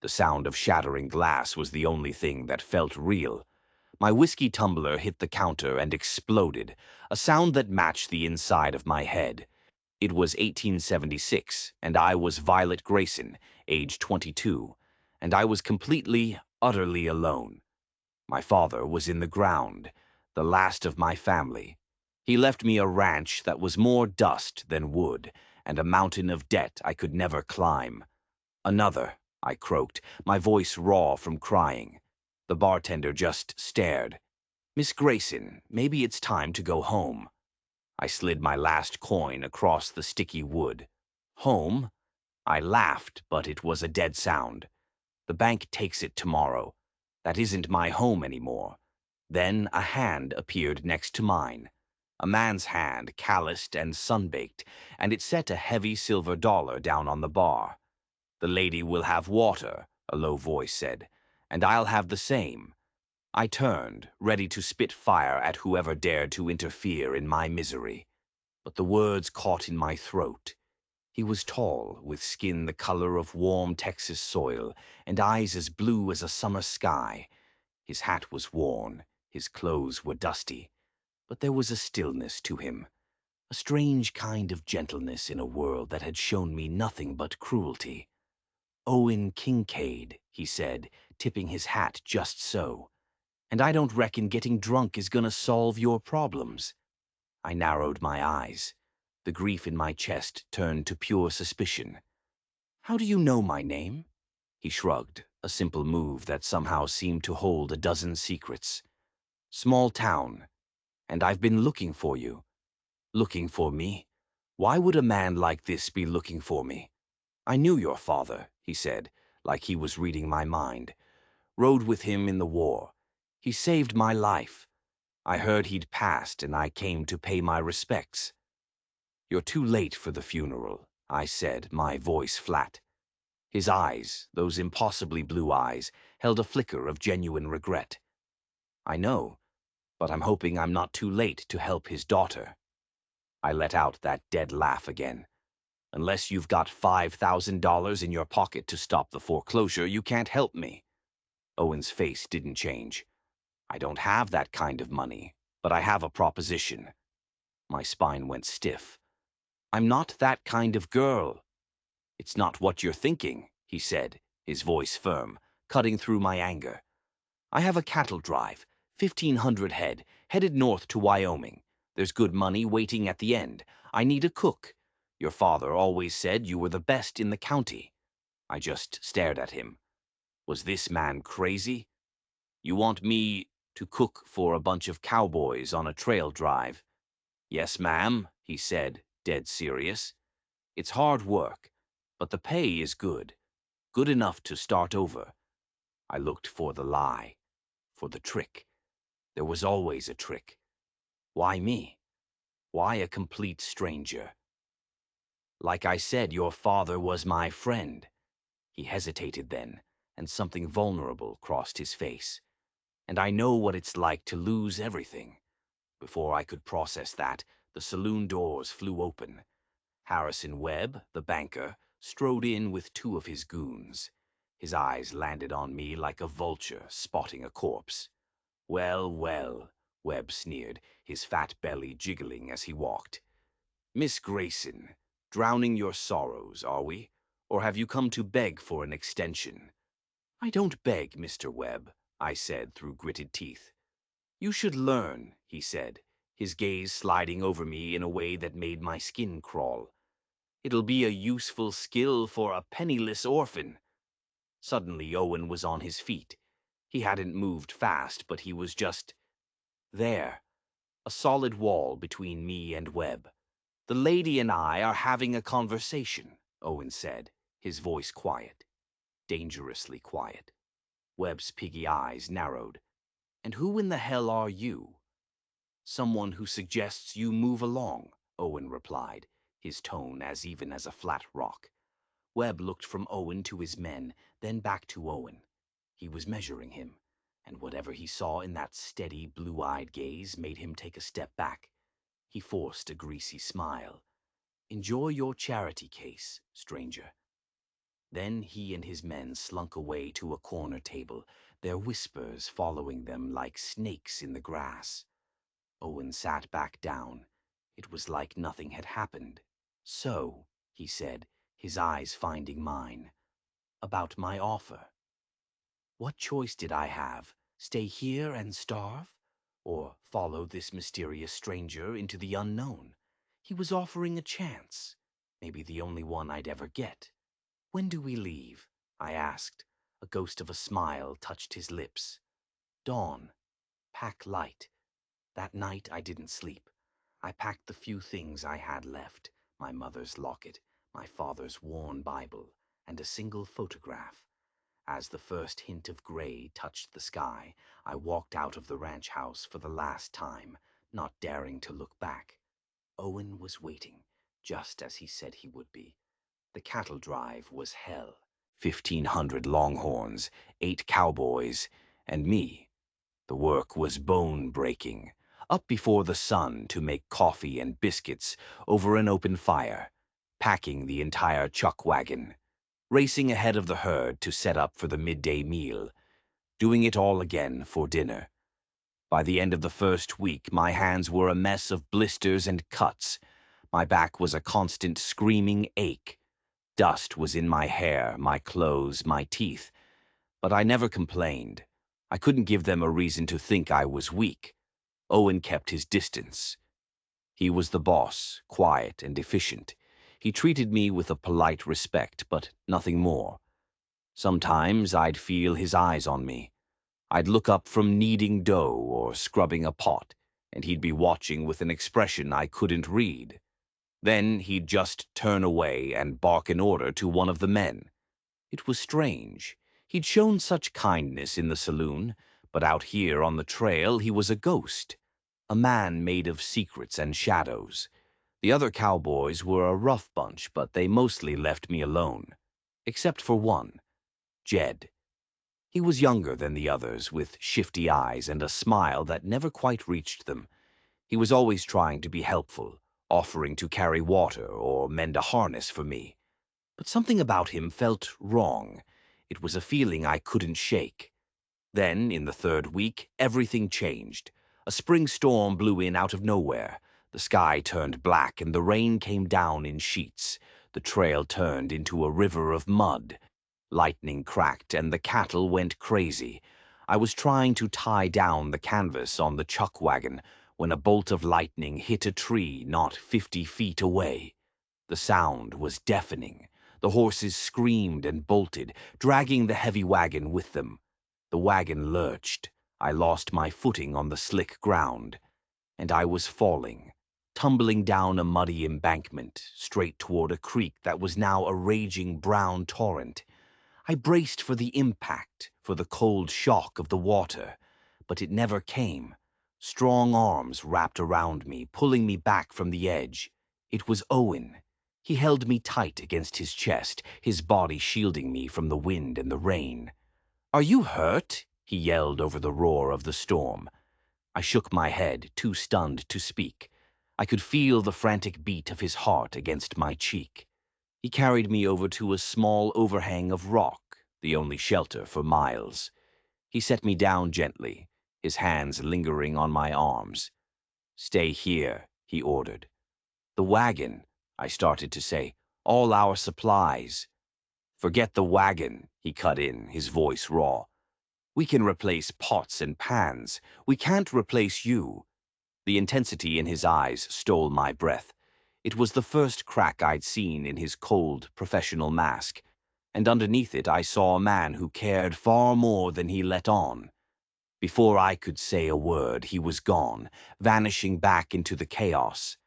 The sound of shattering glass was the only thing that felt real. My whiskey tumbler hit the counter and exploded, a sound that matched the inside of my head. It was 1876, and I was Violet Grayson, age 22, and I was completely, utterly alone. My father was in the ground, the last of my family. He left me a ranch that was more dust than wood, and a mountain of debt I could never climb. Another, I croaked, my voice raw from crying. The bartender just stared. Miss Grayson, maybe it's time to go home. I slid my last coin across the sticky wood. Home? I laughed, but it was a dead sound. The bank takes it tomorrow. That isn't my home anymore. Then a hand appeared next to mine. A man's hand, calloused and sunbaked, and it set a heavy silver dollar down on the bar. The lady will have water, a low voice said, and I'll have the same. I turned, ready to spit fire at whoever dared to interfere in my misery. But the words caught in my throat. He was tall, with skin the color of warm Texas soil, and eyes as blue as a summer sky. His hat was worn, his clothes were dusty, but there was a stillness to him, a strange kind of gentleness in a world that had shown me nothing but cruelty. "Owen Kincaid," he said, tipping his hat just so. "And I don't reckon getting drunk is gonna solve your problems." I narrowed my eyes. The grief in my chest turned to pure suspicion. "How do you know my name?" He shrugged, a simple move that somehow seemed to hold a dozen secrets. "Small town. And I've been looking for you." "Looking for me? Why would a man like this be looking for me?" "I knew your father," he said, like he was reading my mind. "Rode with him in the war. He saved my life. I heard he'd passed, and I came to pay my respects." "You're too late for the funeral," I said, my voice flat. His eyes, those impossibly blue eyes, held a flicker of genuine regret. "I know, but I'm hoping I'm not too late to help his daughter." I let out that dead laugh again. "Unless you've got $5,000 in your pocket to stop the foreclosure, you can't help me." Owen's face didn't change. "I don't have that kind of money, but I have a proposition." My spine went stiff. "I'm not that kind of girl." "It's not what you're thinking," he said, his voice firm, cutting through my anger. "I have a cattle drive, 1,500 head, headed north to Wyoming. There's good money waiting at the end. I need a cook. Your father always said you were the best in the county." I just stared at him. Was this man crazy? "You want me to cook for a bunch of cowboys on a trail drive?" "Yes, ma'am," he said, dead serious. "It's hard work, but the pay is good. Good enough to start over." I looked for the lie, for the trick. There was always a trick. Why me? Why a complete stranger? "Like I said, your father was my friend." He hesitated then, and something vulnerable crossed his face. "And I know what it's like to lose everything." Before I could process that, the saloon doors flew open. Harrison Webb, the banker, strode in with two of his goons. His eyes landed on me like a vulture spotting a corpse. "Well, well," Webb sneered, his fat belly jiggling as he walked. "Miss Grayson, drowning your sorrows, are we? Or have you come to beg for an extension?" "I don't beg, Mr. Webb," I said through gritted teeth. "You should learn," he said, his gaze sliding over me in a way that made my skin crawl. "It'll be a useful skill for a penniless orphan." Suddenly Owen was on his feet. He hadn't moved fast, but he was just there, a solid wall between me and Webb. "The lady and I are having a conversation," Owen said, his voice quiet, dangerously quiet. Webb's piggy eyes narrowed. "And who in the hell are you?" "Someone who suggests you move along," Owen replied, his tone as even as a flat rock. Webb looked from Owen to his men, then back to Owen. He was measuring him, and whatever he saw in that steady, blue-eyed gaze made him take a step back. He forced a greasy smile. "Enjoy your charity case, stranger." Then he and his men slunk away to a corner table, their whispers following them like snakes in the grass. Owen sat back down. It was like nothing had happened. "So," he said, his eyes finding mine, "about my offer. What choice did I have? Stay here and starve? Or follow this mysterious stranger into the unknown? He was offering a chance, maybe the only one I'd ever get. "When do we leave?" I asked. A ghost of a smile touched his lips. "Dawn. Pack light." That night I didn't sleep. I packed the few things I had left: my mother's locket, my father's worn Bible, and a single photograph. As the first hint of gray touched the sky, I walked out of the ranch house for the last time, not daring to look back. Owen was waiting, just as he said he would be. The cattle drive was hell. 1,500 longhorns, 8 cowboys, and me. The work was bone-breaking. Up before the sun to make coffee and biscuits over an open fire, packing the entire chuck wagon, racing ahead of the herd to set up for the midday meal, doing it all again for dinner. By the end of the first week, my hands were a mess of blisters and cuts. My back was a constant screaming ache. Dust was in my hair, my clothes, my teeth. But I never complained. I couldn't give them a reason to think I was weak. Owen kept his distance. He was the boss, quiet and efficient. He treated me with a polite respect, but nothing more. Sometimes I'd feel his eyes on me. I'd look up from kneading dough or scrubbing a pot, and he'd be watching with an expression I couldn't read. Then he'd just turn away and bark an order to one of the men. It was strange. He'd shown such kindness in the saloon, but out here on the trail he was a ghost, a man made of secrets and shadows. The other cowboys were a rough bunch, but they mostly left me alone. Except for one, Jed. He was younger than the others, with shifty eyes and a smile that never quite reached them. He was always trying to be helpful, offering to carry water or mend a harness for me. But something about him felt wrong. It was a feeling I couldn't shake. Then, in the third week, everything changed. A spring storm blew in out of nowhere. The sky turned black and the rain came down in sheets. The trail turned into a river of mud. Lightning cracked and the cattle went crazy. I was trying to tie down the canvas on the chuck wagon when a bolt of lightning hit a tree not 50 feet away. The sound was deafening. The horses screamed and bolted, dragging the heavy wagon with them. The wagon lurched. I lost my footing on the slick ground, and I was falling, tumbling down a muddy embankment, straight toward a creek that was now a raging brown torrent. I braced for the impact, for the cold shock of the water, but it never came. Strong arms wrapped around me, pulling me back from the edge. It was Owen. He held me tight against his chest, his body shielding me from the wind and the rain. "Are you hurt?" he yelled over the roar of the storm. I shook my head, too stunned to speak. I could feel the frantic beat of his heart against my cheek. He carried me over to a small overhang of rock, the only shelter for miles. He set me down gently, his hands lingering on my arms. "Stay here," he ordered. "The wagon," I started to say. "All our supplies." "Forget the wagon," he cut in, his voice raw. "We can replace pots and pans. We can't replace you." The intensity in his eyes stole my breath. It was the first crack I'd seen in his cold, professional mask, and underneath it I saw a man who cared far more than he let on. Before I could say a word, he was gone, vanishing back into the chaos.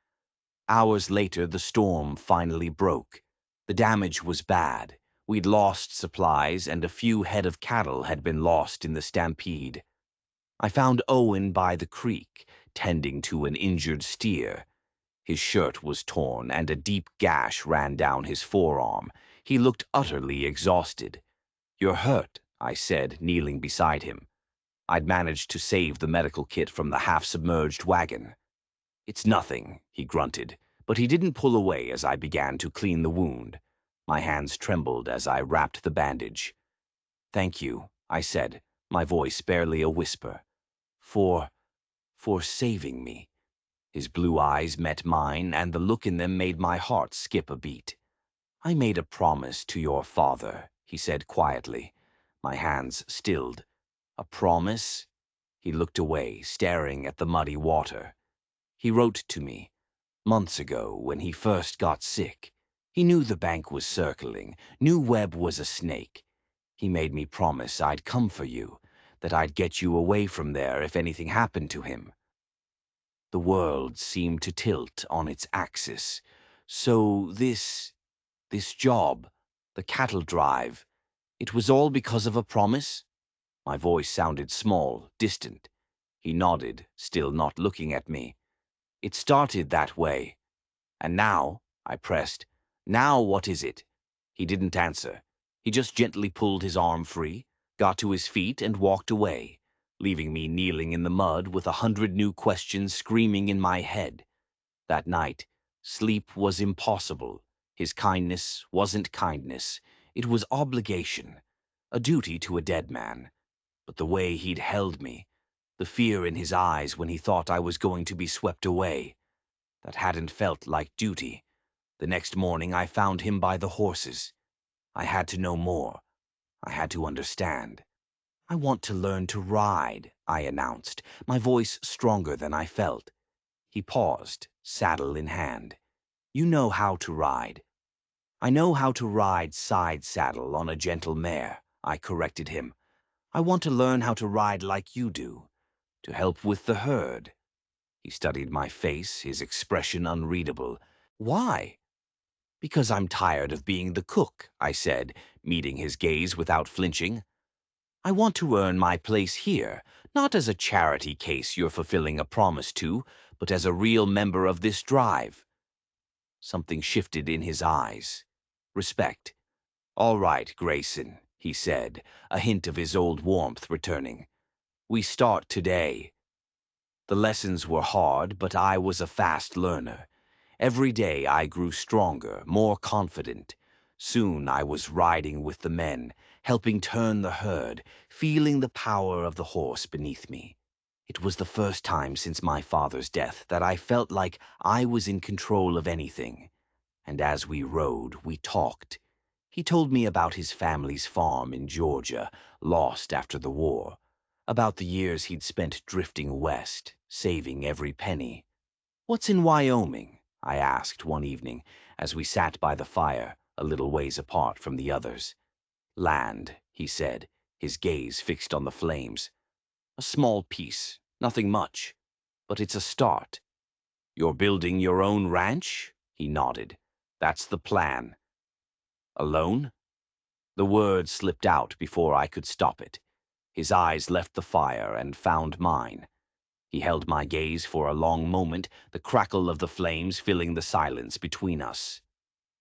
Hours later, the storm finally broke. The damage was bad. We'd lost supplies, and a few head of cattle had been lost in the stampede. I found Owen by the creek, tending to an injured steer. His shirt was torn, and a deep gash ran down his forearm. He looked utterly exhausted. "You're hurt," I said, kneeling beside him. I'd managed to save the medical kit from the half-submerged wagon. "It's nothing," he grunted, but he didn't pull away as I began to clean the wound. My hands trembled as I wrapped the bandage. "Thank you," I said, my voice barely a whisper. For saving me." His blue eyes met mine, and the look in them made my heart skip a beat. "I made a promise to your father," he said quietly. My hands stilled. "A promise?" He looked away, staring at the muddy water. "He wrote to me months ago when he first got sick. He knew the bank was circling, knew Webb was a snake. He made me promise I'd come for you, that I'd get you away from there if anything happened to him." The world seemed to tilt on its axis. "So this job, the cattle drive, it was all because of a promise?" My voice sounded small, distant. He nodded, still not looking at me. "It started that way. And now," I pressed, "now what is it?" He didn't answer. He just gently pulled his arm free, got to his feet, and walked away, leaving me kneeling in the mud with 100 new questions screaming in my head. That night, sleep was impossible. His kindness wasn't kindness. It was obligation, a duty to a dead man. But the way he'd held me, the fear in his eyes when he thought I was going to be swept away, that hadn't felt like duty. The next morning I found him by the horses. I had to know more. I had to understand. "I want to learn to ride," I announced, my voice stronger than I felt. He paused, saddle in hand. "You know how to ride." "I know how to ride side saddle on a gentle mare," I corrected him. "I want to learn how to ride like you do, to help with the herd." He studied my face, his expression unreadable. "Why?" "Because I'm tired of being the cook," I said, meeting his gaze without flinching. "I want to earn my place here, not as a charity case you're fulfilling a promise to, but as a real member of this drive." Something shifted in his eyes. Respect. "All right, Grayson," he said, a hint of his old warmth returning. "We start today." The lessons were hard, but I was a fast learner. Every day I grew stronger, more confident. Soon I was riding with the men, helping turn the herd, feeling the power of the horse beneath me. It was the first time since my father's death that I felt like I was in control of anything. And as we rode, we talked. He told me about his family's farm in Georgia, lost after the war, about the years he'd spent drifting west, saving every penny. "What's in Wyoming?" I asked one evening, as we sat by the fire, a little ways apart from the others. "Land," he said, his gaze fixed on the flames. "A small piece, nothing much, but it's a start." "You're building your own ranch?" He nodded. "That's the plan." "Alone?" The word slipped out before I could stop it. His eyes left the fire and found mine. He held my gaze for a long moment, the crackle of the flames filling the silence between us.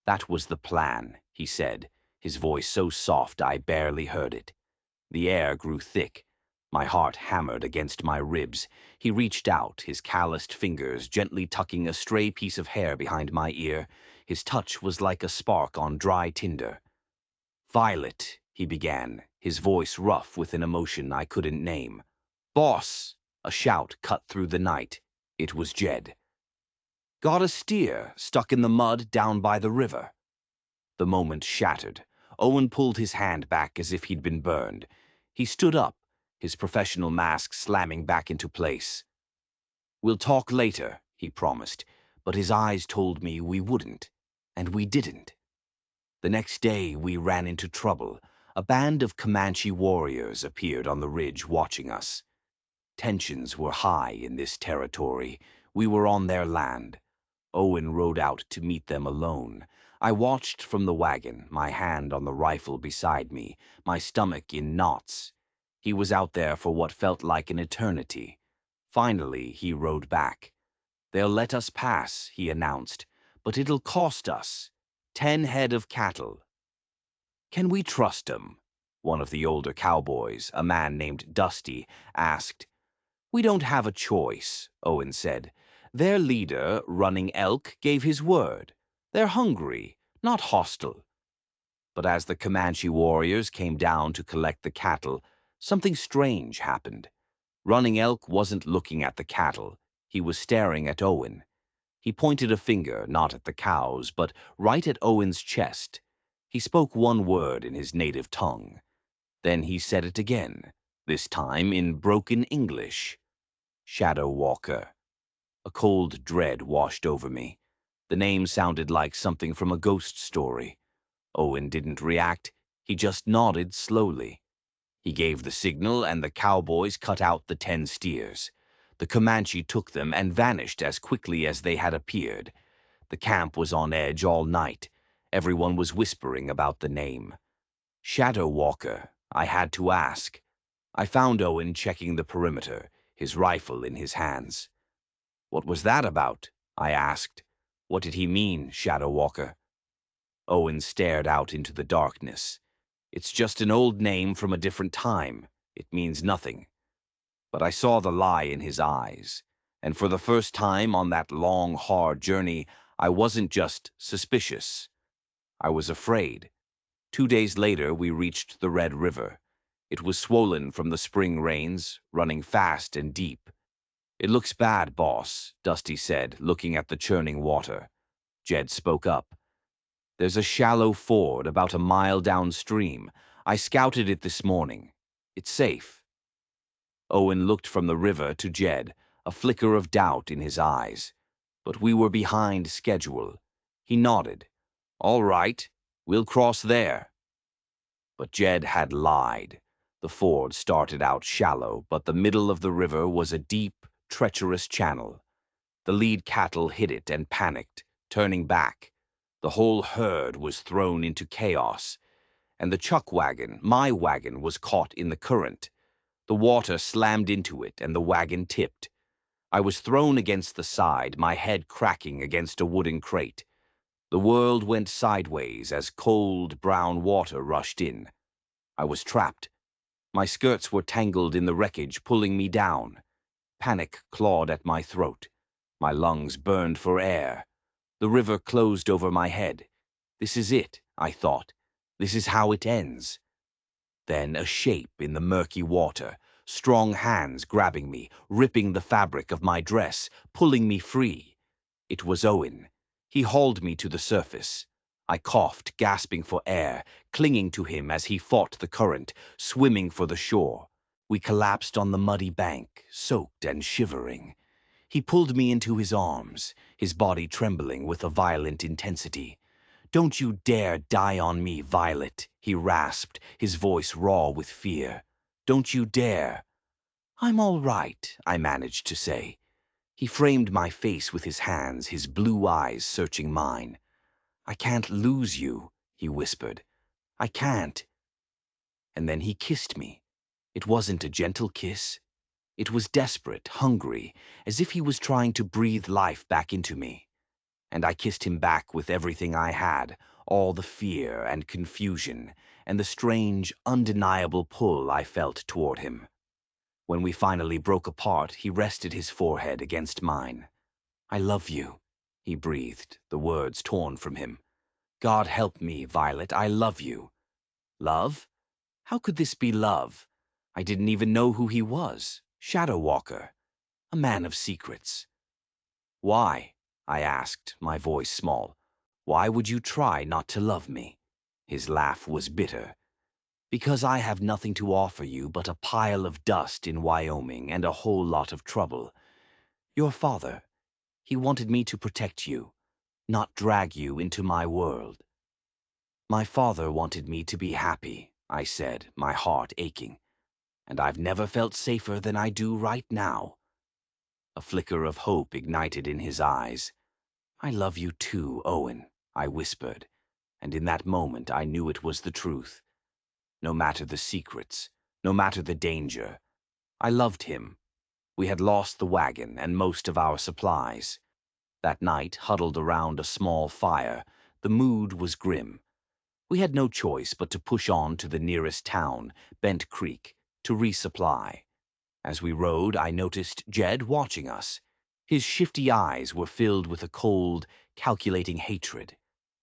"That was the plan," he said, his voice so soft I barely heard it. The air grew thick. My heart hammered against my ribs. He reached out, his calloused fingers gently tucking a stray piece of hair behind my ear. His touch was like a spark on dry tinder. "Violet," he began, his voice rough with an emotion I couldn't name. "Boss!" A shout cut through the night. It was Jed. "Got a steer stuck in the mud down by the river." The moment shattered. Owen pulled his hand back as if he'd been burned. He stood up, his professional mask slamming back into place. "We'll talk later," he promised, but his eyes told me we wouldn't, and we didn't. The next day we ran into trouble. A band of Comanche warriors appeared on the ridge watching us. Tensions were high in this territory. We were on their land. Owen rode out to meet them alone. I watched from the wagon, my hand on the rifle beside me, my stomach in knots. He was out there for what felt like an eternity. Finally, he rode back. "They'll let us pass," he announced, "but it'll cost us 10 head of cattle." "Can we trust 'em?" One of the older cowboys, a man named Dusty, asked. "We don't have a choice," Owen said. "Their leader, Running Elk, gave his word. They're hungry, not hostile. But as the Comanche warriors came down to collect the cattle, something strange happened. Running Elk wasn't looking at the cattle. He was staring at Owen. He pointed a finger, not at the cows, but right at Owen's chest. He spoke one word in his native tongue. Then he said it again, this time in broken English. Shadow Walker. A cold dread washed over me. The name sounded like something from a ghost story. Owen didn't react. He just nodded slowly. He gave the signal, and the cowboys cut out the 10 steers. The Comanche took them and vanished as quickly as they had appeared. The camp was on edge all night. Everyone was whispering about the name. Shadow Walker, I had to ask. I found Owen checking the perimeter, his rifle in his hands. What was that about? I asked. What did he mean, Shadow Walker? Owen stared out into the darkness. It's just an old name from a different time. It means nothing. But I saw the lie in his eyes, and for the first time on that long, hard journey, I wasn't just suspicious. I was afraid. 2 days later, we reached the Red River. It was swollen from the spring rains, running fast and deep. It looks bad, boss, Dusty said, looking at the churning water. Jed spoke up. There's a shallow ford about a mile downstream. I scouted it this morning. It's safe. Owen looked from the river to Jed, a flicker of doubt in his eyes. But we were behind schedule. He nodded. All right, we'll cross there. But Jed had lied. The ford started out shallow, but the middle of the river was a deep, treacherous channel. The lead cattle hit it and panicked, turning back. The whole herd was thrown into chaos, and the chuck wagon, my wagon, was caught in the current. The water slammed into it, and the wagon tipped. I was thrown against the side, my head cracking against a wooden crate. The world went sideways as cold, brown water rushed in. I was trapped. My skirts were tangled in the wreckage, pulling me down. Panic clawed at my throat. My lungs burned for air. The river closed over my head. This is it, I thought. This is how it ends. Then a shape in the murky water, strong hands grabbing me, ripping the fabric of my dress, pulling me free. It was Owen. He hauled me to the surface. I coughed, gasping for air, clinging to him as he fought the current, swimming for the shore. We collapsed on the muddy bank, soaked and shivering. He pulled me into his arms, his body trembling with a violent intensity. Don't you dare die on me, Violet, he rasped, his voice raw with fear. Don't you dare. I'm all right, I managed to say. He framed my face with his hands, his blue eyes searching mine. I can't lose you, he whispered. I can't. And then he kissed me. It wasn't a gentle kiss. It was desperate, hungry, as if he was trying to breathe life back into me. And I kissed him back with everything I had, all the fear and confusion, and the strange, undeniable pull I felt toward him. When we finally broke apart, he rested his forehead against mine. I love you, he breathed, the words torn from him. God help me, Violet, I love you. Love? How could this be love? I didn't even know who he was. Shadow Walker. A man of secrets. Why? I asked, my voice small. Why would you try not to love me? His laugh was bitter. Because I have nothing to offer you but a pile of dust in Wyoming and a whole lot of trouble. Your father, he wanted me to protect you, not drag you into my world. My father wanted me to be happy, I said, my heart aching. And I've never felt safer than I do right now. A flicker of hope ignited in his eyes. I love you too, Owen, I whispered, and in that moment I knew it was the truth. No matter the secrets, no matter the danger, I loved him. We had lost the wagon and most of our supplies. That night, huddled around a small fire, the mood was grim. We had no choice but to push on to the nearest town, Bent Creek, to resupply. As we rode, I noticed Jed watching us. His shifty eyes were filled with a cold, calculating hatred.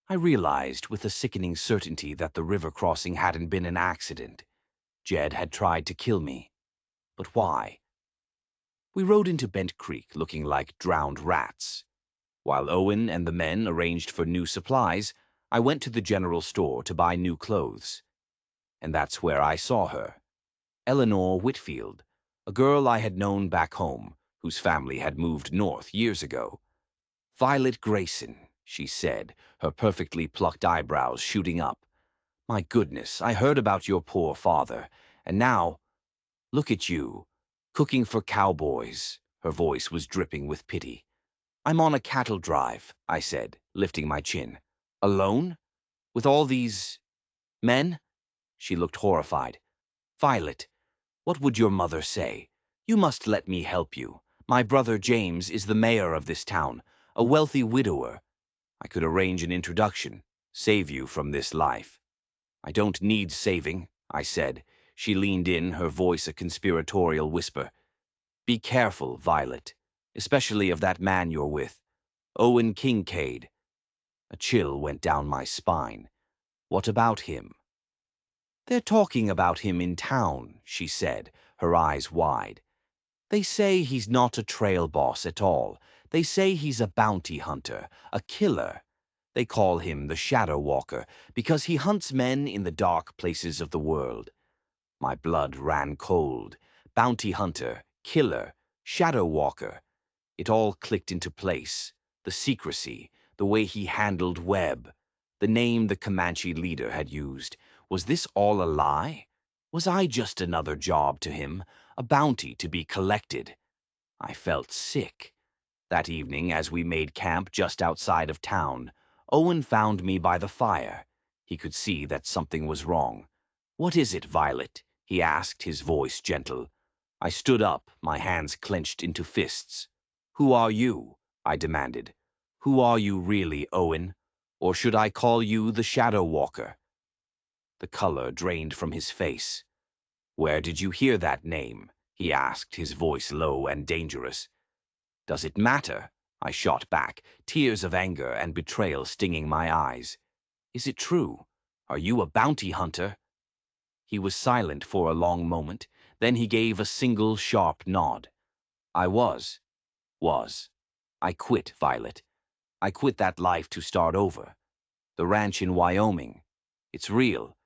I realized with a sickening certainty that the river crossing hadn't been an accident. Jed had tried to kill me. But why? We rode into Bent Creek looking like drowned rats. While Owen and the men arranged for new supplies, I went to the general store to buy new clothes. And that's where I saw her. Eleanor Whitfield, a girl I had known back home, whose family had moved north years ago. "Violet Grayson," she said, her perfectly plucked eyebrows shooting up. "My goodness, I heard about your poor father, and now, look at you, cooking for cowboys." Her voice was dripping with pity. "I'm on a cattle drive," I said, lifting my chin. "Alone? With all these men?" She looked horrified. "Violet, what would your mother say? You must let me help you. My brother James is the mayor of this town, a wealthy widower. I could arrange an introduction, save you from this life." "I don't need saving," I said. She leaned in, her voice a conspiratorial whisper. "Be careful, Violet, especially of that man you're with, Owen Kincaid." A chill went down my spine. "What about him?" "They're talking about him in town," she said, her eyes wide. "They say he's not a trail boss at all. They say he's a bounty hunter, a killer. They call him the Shadow Walker because he hunts men in the dark places of the world." My blood ran cold. Bounty hunter, killer, Shadow Walker. It all clicked into place. The secrecy, the way he handled Webb, the name the Comanche leader had used. Was this all a lie? Was I just another job to him, a bounty to be collected? I felt sick. That evening, as we made camp just outside of town, Owen found me by the fire. He could see that something was wrong. "What is it, Violet?" he asked, his voice gentle. I stood up, my hands clenched into fists. "Who are you?" I demanded. "Who are you really, Owen? Or should I call you the Shadow Walker?" The color drained from his face. "Where did you hear that name?" he asked, his voice low and dangerous. "Does it matter?" I shot back, tears of anger and betrayal stinging my eyes. "Is it true? Are you a bounty hunter?" He was silent for a long moment, then he gave a single sharp nod. "I was. I quit, Violet. I quit that life to start over. The ranch in Wyoming. It's real.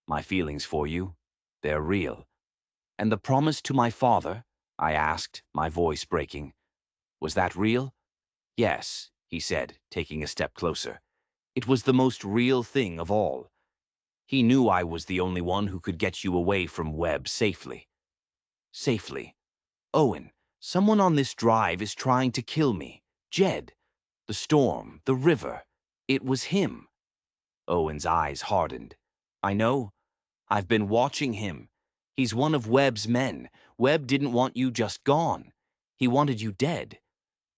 My feelings for you, they're real." "And the promise to my father?" I asked, my voice breaking. "Was that real?" "Yes," he said, taking a step closer. "It was the most real thing of all. He knew I was the only one who could get you away from Webb safely." "Safely? Owen, someone on this drive is trying to kill me. Jed. The storm, the river. It was him." Owen's eyes hardened. "I know. I've been watching him. He's one of Webb's men. Webb didn't want you just gone. He wanted you dead."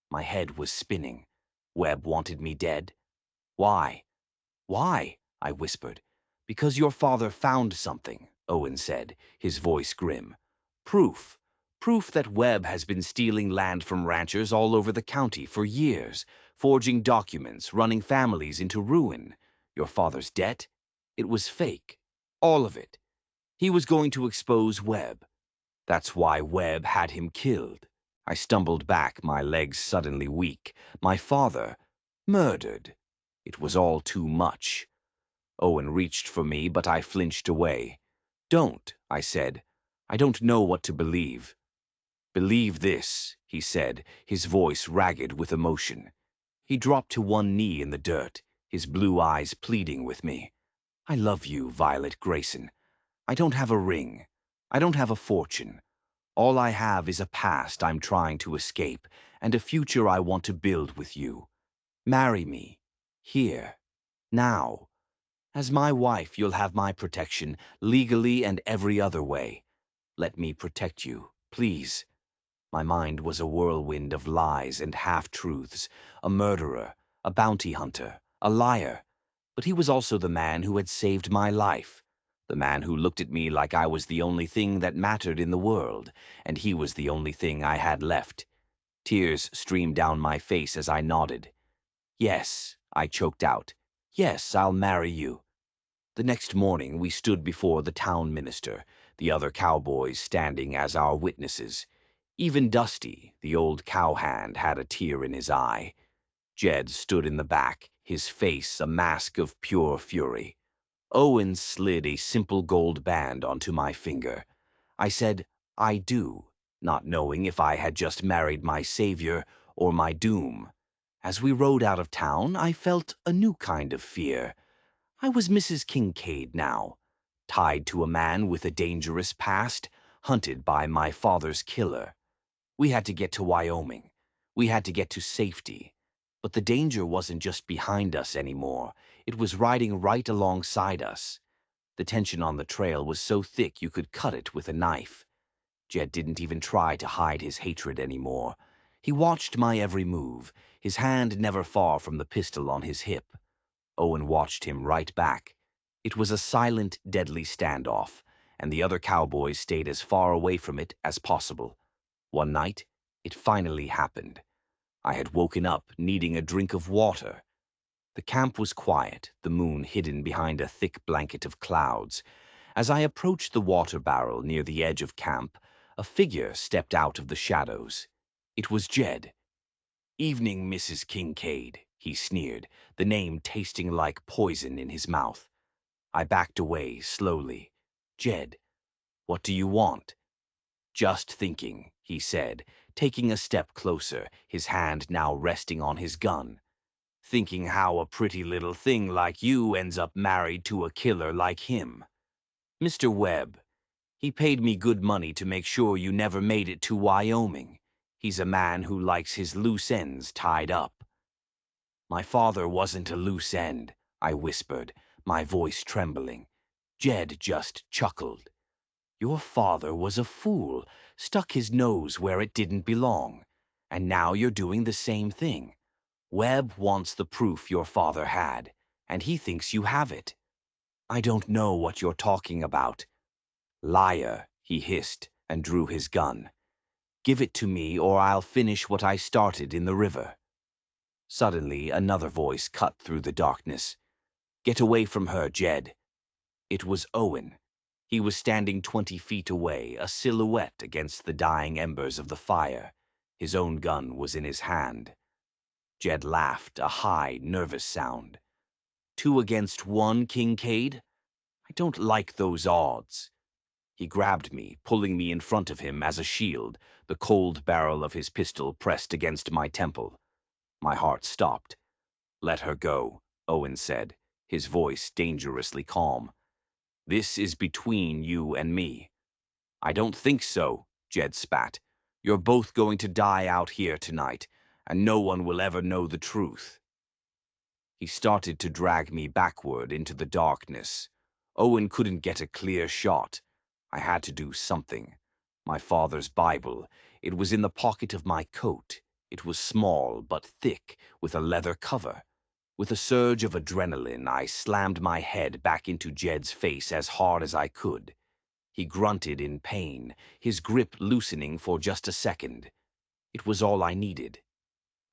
My head was spinning. Webb wanted me dead? Why? "Why?" I whispered. "Because your father found something," Owen said, his voice grim. "Proof. Proof that Webb has been stealing land from ranchers all over the county for years, forging documents, running families into ruin. Your father's debt? It was fake. All of it. He was going to expose Webb. That's why Webb had him killed." I stumbled back, my legs suddenly weak. My father murdered. It was all too much. Owen reached for me, but I flinched away. "Don't," I said. "I don't know what to believe." "Believe this," he said, his voice ragged with emotion. He dropped to one knee in the dirt, his blue eyes pleading with me. "I love you, Violet Grayson. I don't have a ring. I don't have a fortune. All I have is a past I'm trying to escape, and a future I want to build with you. Marry me. Here. Now. As my wife, you'll have my protection, legally and every other way. Let me protect you, please." My mind was a whirlwind of lies and half-truths. A murderer, a bounty hunter, a liar. But he was also the man who had saved my life. The man who looked at me like I was the only thing that mattered in the world, and he was the only thing I had left. Tears streamed down my face as I nodded. "Yes," I choked out. Yes, I'll marry you. The next morning we stood before the town minister, the other cowboys standing as our witnesses. Even Dusty, the old cowhand, had a tear in his eye. Jed stood in the back, his face a mask of pure fury. Owen slid a simple gold band onto my finger. I said, "I do," not knowing if I had just married my savior or my doom. As we rode out of town, I felt a new kind of fear. I was Mrs. Kincaid now, tied to a man with a dangerous past, hunted by my father's killer. We had to get to Wyoming. We had to get to safety. But the danger wasn't just behind us anymore. It was riding right alongside us. The tension on the trail was so thick you could cut it with a knife. Jed didn't even try to hide his hatred anymore. He watched my every move, his hand never far from the pistol on his hip. Owen watched him right back. It was a silent, deadly standoff, and the other cowboys stayed as far away from it as possible. One night, it finally happened. I had woken up needing a drink of water. The camp was quiet, the moon hidden behind a thick blanket of clouds. As I approached the water barrel near the edge of camp, a figure stepped out of the shadows. It was Jed. "Evening, Mrs. Kincaid," he sneered, the name tasting like poison in his mouth. I backed away slowly. "Jed, what do you want?" "Just thinking," he said, taking a step closer, his hand now resting on his gun. "Thinking how a pretty little thing like you ends up married to a killer like him. Mr. Webb, he paid me good money to make sure you never made it to Wyoming. He's a man who likes his loose ends tied up." "My father wasn't a loose end," I whispered, my voice trembling. Jed just chuckled. "Your father was a fool, stuck his nose where it didn't belong. And now you're doing the same thing. Webb wants the proof your father had, and he thinks you have it." "I don't know what you're talking about." "Liar," he hissed and drew his gun. "Give it to me or I'll finish what I started in the river." Suddenly, another voice cut through the darkness. "Get away from her, Jed." It was Owen. He was standing 20 feet away, a silhouette against the dying embers of the fire. His own gun was in his hand. Jed laughed, a high, nervous sound. "Two against one, Kincaid? I don't like those odds." He grabbed me, pulling me in front of him as a shield, the cold barrel of his pistol pressed against my temple. My heart stopped. "Let her go," Owen said, his voice dangerously calm. "This is between you and me." "I don't think so," Jed spat. "You're both going to die out here tonight, and no one will ever know the truth." He started to drag me backward into the darkness. Owen couldn't get a clear shot. I had to do something. My father's Bible. It was in the pocket of my coat. It was small but thick, with a leather cover. With a surge of adrenaline, I slammed my head back into Jed's face as hard as I could. He grunted in pain, his grip loosening for just a second. It was all I needed.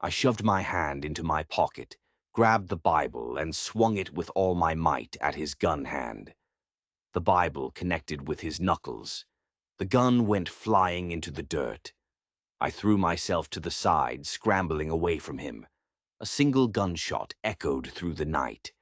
I shoved my hand into my pocket, grabbed the Bible, and swung it with all my might at his gun hand. The Bible connected with his knuckles. The gun went flying into the dirt. I threw myself to the side, scrambling away from him. A single gunshot echoed through the night.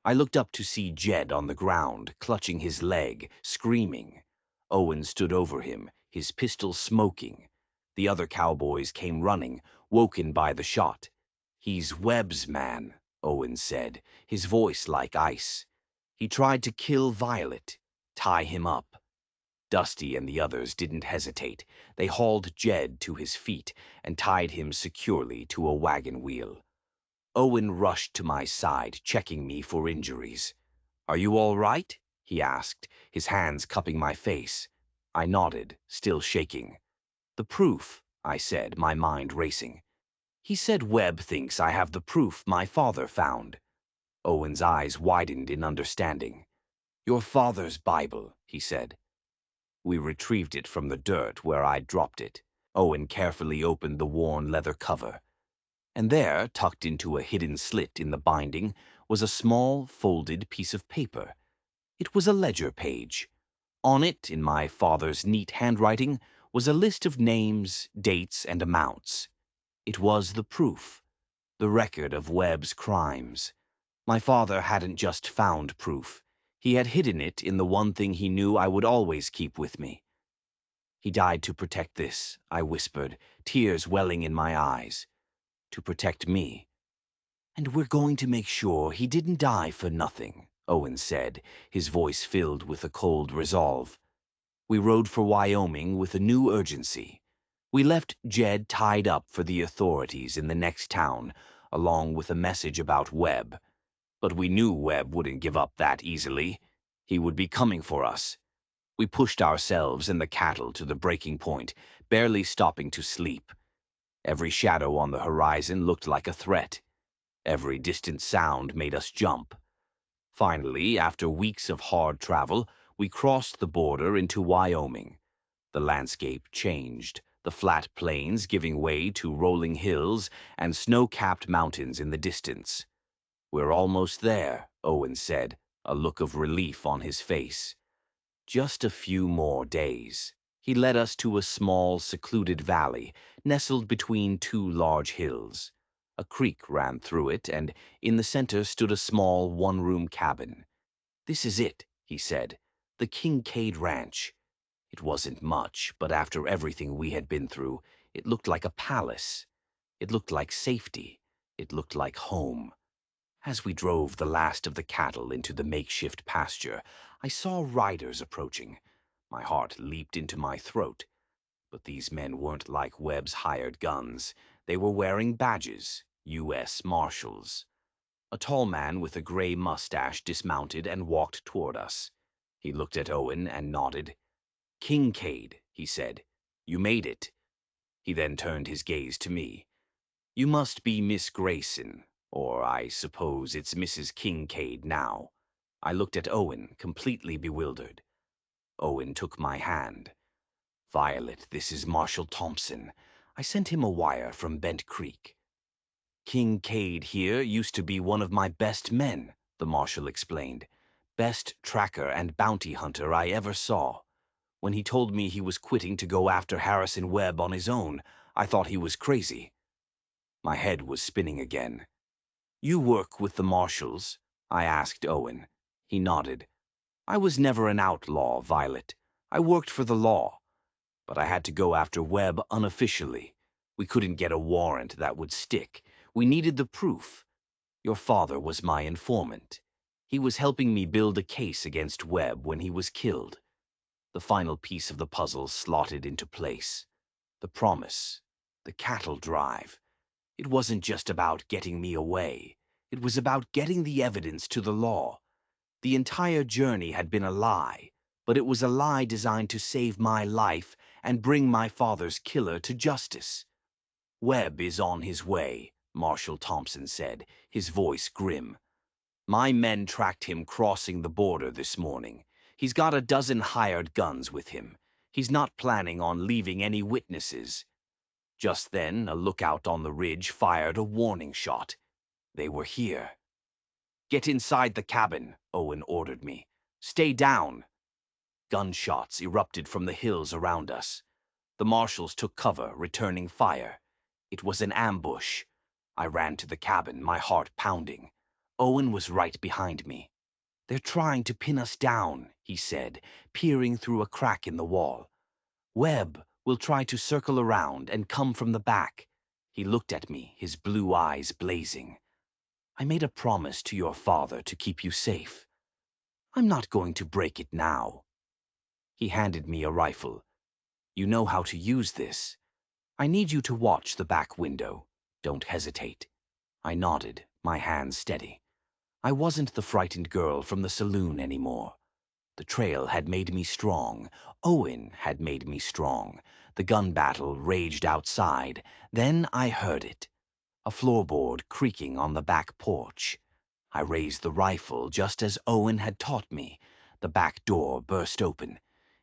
I looked up to see Jed on the ground, clutching his leg, screaming. Owen stood over him, his pistol smoking. The other cowboys came running, woken by the shot. "He's Webb's man," Owen said, his voice like ice. "He tried to kill Violet. Tie him up." Dusty and the others didn't hesitate. They hauled Jed to his feet and tied him securely to a wagon wheel. Owen rushed to my side, checking me for injuries. "Are you all right?" he asked, his hands cupping my face. I nodded, still shaking. "The proof," I said, my mind racing. "He said Webb thinks I have the proof my father found." Owen's eyes widened in understanding. "Your father's Bible," he said. We retrieved it from the dirt where I'd dropped it. Owen carefully opened the worn leather cover. And there, tucked into a hidden slit in the binding, was a small, folded piece of paper. It was a ledger page. On it, in my father's neat handwriting, was a list of names, dates, and amounts. It was the proof, the record of Webb's crimes. My father hadn't just found proof. He had hidden it in the one thing he knew I would always keep with me. "He died to protect this," I whispered, tears welling in my eyes. "To protect me." "And we're going to make sure he didn't die for nothing," Owen said, his voice filled with a cold resolve. We rode for Wyoming with a new urgency. We left Jed tied up for the authorities in the next town, along with a message about Webb. But we knew Webb wouldn't give up that easily. He would be coming for us. We pushed ourselves and the cattle to the breaking point, barely stopping to sleep. Every shadow on the horizon looked like a threat. Every distant sound made us jump. Finally, after weeks of hard travel, we crossed the border into Wyoming. The landscape changed, the flat plains giving way to rolling hills and snow-capped mountains in the distance. "We're almost there," Owen said, a look of relief on his face. "Just a few more days." He led us to a small, secluded valley, nestled between two large hills. A creek ran through it, and in the center stood a small, one-room cabin. "This is it," he said, "the Kincaid Ranch." It wasn't much, but after everything we had been through, it looked like a palace. It looked like safety. It looked like home. As we drove the last of the cattle into the makeshift pasture, I saw riders approaching. My heart leaped into my throat. But these men weren't like Webb's hired guns. They were wearing badges, U.S. Marshals. A tall man with a gray mustache dismounted and walked toward us. He looked at Owen and nodded. "Kincaid," he said. "You made it." He then turned his gaze to me. "You must be Miss Grayson, or I suppose it's Mrs. Kincaid now." I looked at Owen, completely bewildered. Owen took my hand. "Violet, this is Marshal Thompson. I sent him a wire from Bent Creek." "Kincaid here used to be one of my best men," the marshal explained. "Best tracker and bounty hunter I ever saw. When he told me he was quitting to go after Harrison Webb on his own, I thought he was crazy." My head was spinning again. "You work with the marshals?" I asked Owen. He nodded. "I was never an outlaw, Violet. I worked for the law. But I had to go after Webb unofficially. We couldn't get a warrant that would stick. We needed the proof. Your father was my informant. He was helping me build a case against Webb when he was killed." The final piece of the puzzle slotted into place. The promise. The cattle drive. It wasn't just about getting me away. It was about getting the evidence to the law. The entire journey had been a lie, but it was a lie designed to save my life and bring my father's killer to justice. "Webb is on his way," Marshal Thompson said, his voice grim. "My men tracked him crossing the border this morning. He's got a dozen hired guns with him. He's not planning on leaving any witnesses." Just then, a lookout on the ridge fired a warning shot. They were here. "Get inside the cabin," Owen ordered me. "Stay down." Gunshots erupted from the hills around us. The marshals took cover, returning fire. It was an ambush. I ran to the cabin, my heart pounding. Owen was right behind me. "They're trying to pin us down," he said, peering through a crack in the wall. "Webb will try to circle around and come from the back." He looked at me, his blue eyes blazing. "I made a promise to your father to keep you safe. I'm not going to break it now." He handed me a rifle. "You know how to use this. I need you to watch the back window. Don't hesitate." I nodded, my hands steady. I wasn't the frightened girl from the saloon anymore. The trail had made me strong. Owen had made me strong. The gun battle raged outside. Then I heard it. A floorboard creaking on the back porch. I raised the rifle just as Owen had taught me. The back door burst open.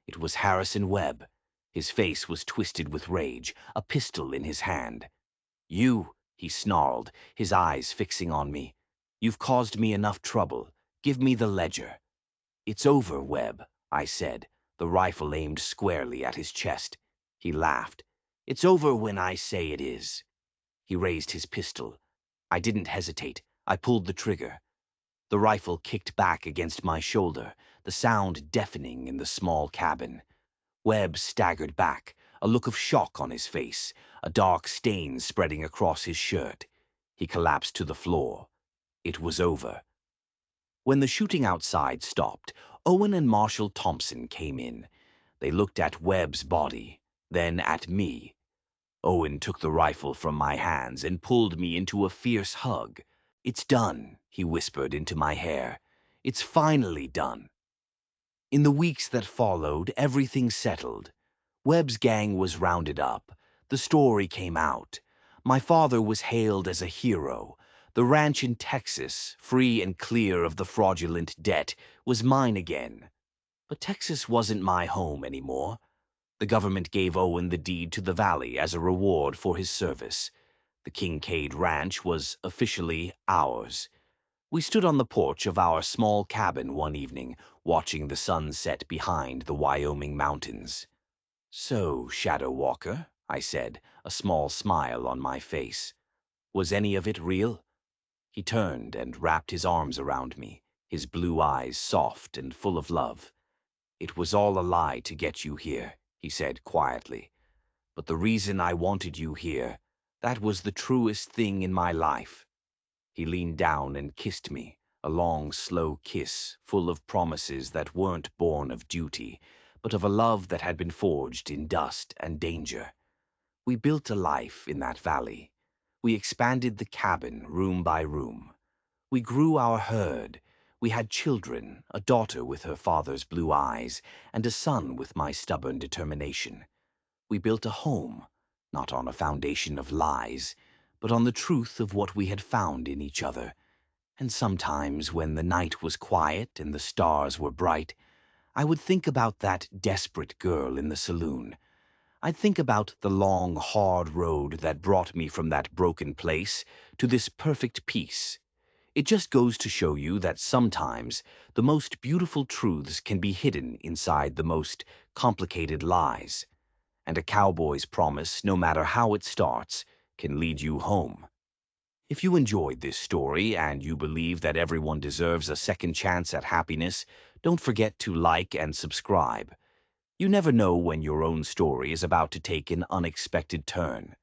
It was Harrison Webb. His face was twisted with rage, a pistol in his hand. "You," he snarled, his eyes fixing on me. You've caused me enough trouble. Give me the ledger. It's over, Webb, I said, the rifle aimed squarely at his chest. He laughed. It's over when I say it is. He raised his pistol. I didn't hesitate. I pulled the trigger. The rifle kicked back against my shoulder, the sound deafening in the small cabin. Webb staggered back, a look of shock on his face, a dark stain spreading across his shirt. He collapsed to the floor. It was over. When the shooting outside stopped, Owen and Marshal Thompson came in. They looked at Webb's body, then at me. Owen took the rifle from my hands and pulled me into a fierce hug. It's done, he whispered into my hair. It's finally done. In the weeks that followed, everything settled. Webb's gang was rounded up. The story came out. My father was hailed as a hero. The ranch in Texas, free and clear of the fraudulent debt, was mine again. But Texas wasn't my home anymore. The government gave Owen the deed to the valley as a reward for his service. The Kincaid Ranch was officially ours. We stood on the porch of our small cabin one evening, watching the sun set behind the Wyoming mountains. "So, Shadow Walker," I said, a small smile on my face. "Was any of it real?" He turned and wrapped his arms around me, his blue eyes soft and full of love. "It was all a lie to get you here," he said quietly. "But the reason I wanted you here, that was the truest thing in my life." He leaned down and kissed me, a long, slow kiss full of promises that weren't born of duty, but of a love that had been forged in dust and danger. We built a life in that valley. We expanded the cabin room by room. We grew our herd. We had children, a daughter with her father's blue eyes, and a son with my stubborn determination. We built a home, not on a foundation of lies, but on the truth of what we had found in each other. And sometimes, when the night was quiet and the stars were bright, I would think about that desperate girl in the saloon. I'd think about the long, hard road that brought me from that broken place to this perfect peace. It just goes to show you that sometimes the most beautiful truths can be hidden inside the most complicated lies. And a cowboy's promise, no matter how it starts, can lead you home. If you enjoyed this story and you believe that everyone deserves a second chance at happiness, don't forget to like and subscribe. You never know when your own story is about to take an unexpected turn.